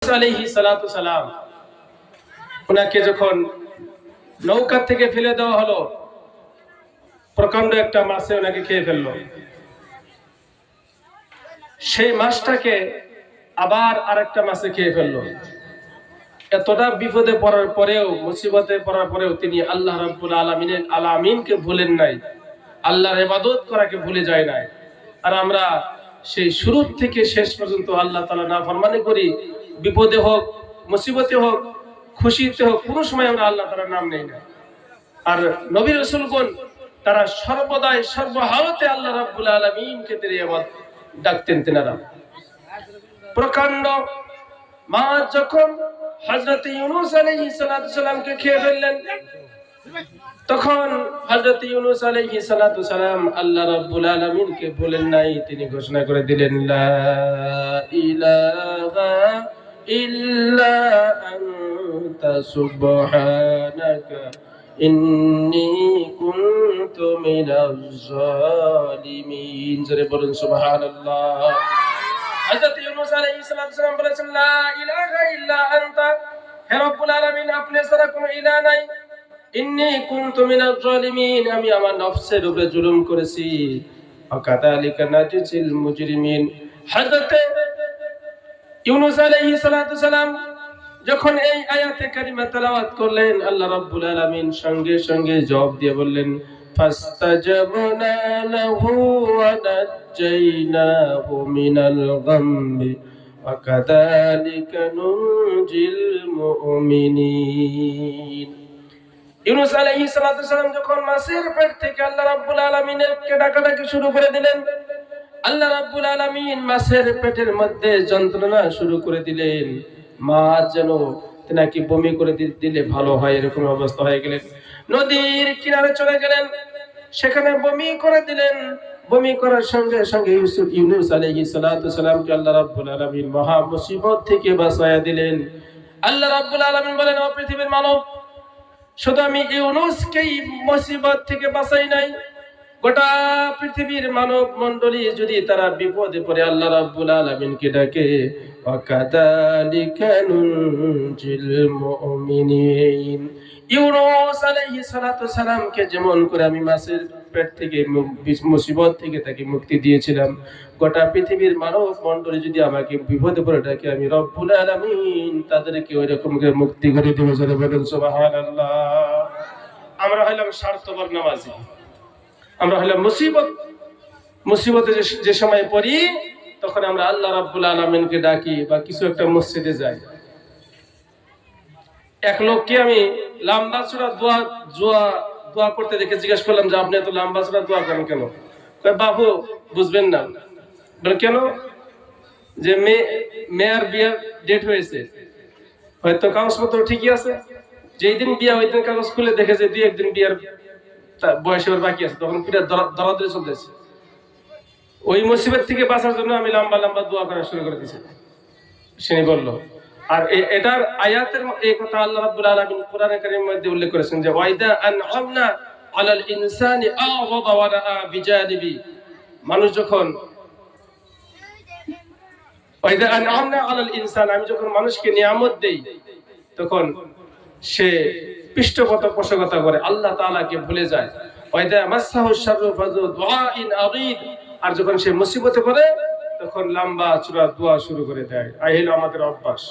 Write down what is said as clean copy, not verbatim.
আলাইহিস সালাতু সালাম ওনাকে যখন নৌকা থেকে ফেলে দেওয়া হলো, প্রকাণ্ড একটা মাছে ওনাকে খেয়ে ফেললো। সেই মাছটাকে আবার আরেকটা মাছে খেয়ে ফেললো। এতটা বিপদে পড়ার পরেও, মুসিবতে পড়ার পরেও তিনি আল্লাহ রাব্বুল আলামিনকে ভুলেন নাই, আল্লাহর ইবাদত করাকে ভুলে যায় নাই। আর আমরা সেই শুরু থেকে শেষ পর্যন্ত আল্লাহ তাআলা নাফরমানি করি, বিপদে হোক, মুসিবতে হোক, খুশিতে হোক, কোনো সময় আমরা আল্লাহ তাআলার নাম নেই না। আর নবী রাসূলগণ তারা সর্বদাই সর্বহালতে আল্লাহ রাব্বুল আলামিনকে ডাকতেন। তেনারা প্রকাণ্ড মাছ যখন হযরত ইউনূস আলাইহিস সালাতু সালামকে খেয়ে ফেললেন, তখন হযরত ইউনূস আলাইহিস সালাতু সালাম আল্লাহ রাব্বুল আলামিনকে বলেন নাই। তিনি ঘোষণা করে দিলেন, লা ইলাহা ইল্লা আনতা সুবহানাকা ইন্নী কুনতু মিনাজ জালিমিন। জোরে বলুন সুবহানাল্লাহ। হযরত ইউনূস আলাইহিস সালাম বলেছেন, লা ইলাহা ইল্লা আনতা, হে রব্বুল আলামিন আপনি ছাড়া কোনো ইলাহ নাই। ইন্নী কুনতু মিনাজ জালিমিন, আমি আমার নফসের উপরে জুলুম করেছি। ওয়াকাযালিকা নাজিল মুজরিমিন। হযরত ইউনূস আলাইহিস সালাম যখন এই আয়াতে কারিমা তেলাওয়াত করলেন, আল্লাহ রাব্বুল আলামিন সঙ্গে সঙ্গে জবাব দিয়ে বললেন, ফাস্তাজাবনা লাহু ওয়া নাজ্জাইনাহু মিনাল গাম্মি ওয়া কাযালিকা নুনজিল মুমিনিন। ইউনূস আলাইহিস সালাম যখন মাছের পেট থেকে আল্লাহ রাব্বুল আলামিনকে ডাকাডাকি শুরু করে দিলেন, আল্লাহ রাব্বুল আলামিন মাছের পেটের মধ্যে যন্ত্রণা শুরু করে দিলেন। মাছ যেন নাকি বমি করে দিলে ভালো হয়, এরকম অবস্থা হয়ে গেলেন। নদীর কিনারে চলে গেলেন, সেখানে বমি করে দিলেন। বমি করার সঙ্গে সঙ্গে ইউনূস আলাইহিস সালামকে আল্লাহ রাব্বুল আলামিন মহা মুসিবত থেকে বাঁচায়া দিলেন। আল্লাহ রাব্বুল আলামিন বলেন, ও পৃথিবীর মানব, শুধু আমি ইউনূসকেই মুসিবত থেকে বাঁচাই নাই, গোটা পৃথিবীর মানব মণ্ডলী যদি তারা বিপদে পড়ে আল্লাহ রাব্বুল আলামিনকে ডাকে, ওয়াকাযালিকা নুনজিল মুমিনিন। ইউনূস আলাইহিস সালামকে যেমন করে আমি মাছের পেট থেকে মুসিবত থেকে তাকে মুক্তি দিয়েছিলাম, গোটা পৃথিবীর মানব মণ্ডলী যদি আমাকে বিপদে পড়ে ডাকে, আমি রব্বুল আলামিন তাদেরকে ওই রকম করে মুক্তি করে দেব। জোরে বলুন সুবহানাল্লাহ। আমরা হইলাম স্বার্থপর নামাজি, আমরা হইলাম মুসিবতে যে সময় পড়ি, তখন আমরা আল্লাহ রাব্বুল আলামিনকে ডাকি বা কিছু একটা মসজিদে যাই। এক লোককে আমি লম্বা চূড়া দোয়া করতে দেখে জিজ্ঞেস করলাম যে আপনি এত লম্বা চূড়া দোয়া করেন কেন? বাবু বুঝবেন না। বলে কেন? যে মেয়ের বিয়ের ডেট হয়েছে, হয়তো কাগজপত্র ঠিকই আছে, যেই দিন বিয়ে ওই দিন কাগজ খুলে দেখে যে 2-1 দিন বিয়ের বয়স ওর বাকি আছে, তখন পিঠা দরাদরি চলতেছে। ওই মুসিবত থেকে বাঁচার জন্য আমি লম্বা লম্বা দোয়া করা শুরু করে দিয়েছি। সে বলল, আর এটার আয়াতের এই কথা আল্লাহ রাব্বুল আলামিন কোরআনে কারীমের মধ্যে উল্লেখ করেছেন যে ওয়াইদা আনআমনা আলাল ইনসানি আ'রাদা ওয়া রাআ বিজানিবি। মানুষ যখন ওয়াইদা আনআমনা আলাল ইনসান, আমি যখন মানুষকে নিয়ামত দেই, তখন সে পৃষ্ঠপোষকতা করে, আল্লাহ তাআলাকে ভুলে যায়। ওয়াইদা মাসসাহু শাররু ফাযু দুআইন আযীদ, আর যখন সে মুসিবতে পড়ে তখন লম্বা চূড়া দোয়া শুরু করে দেয়। এই হলো আমাদের অভ্যাস।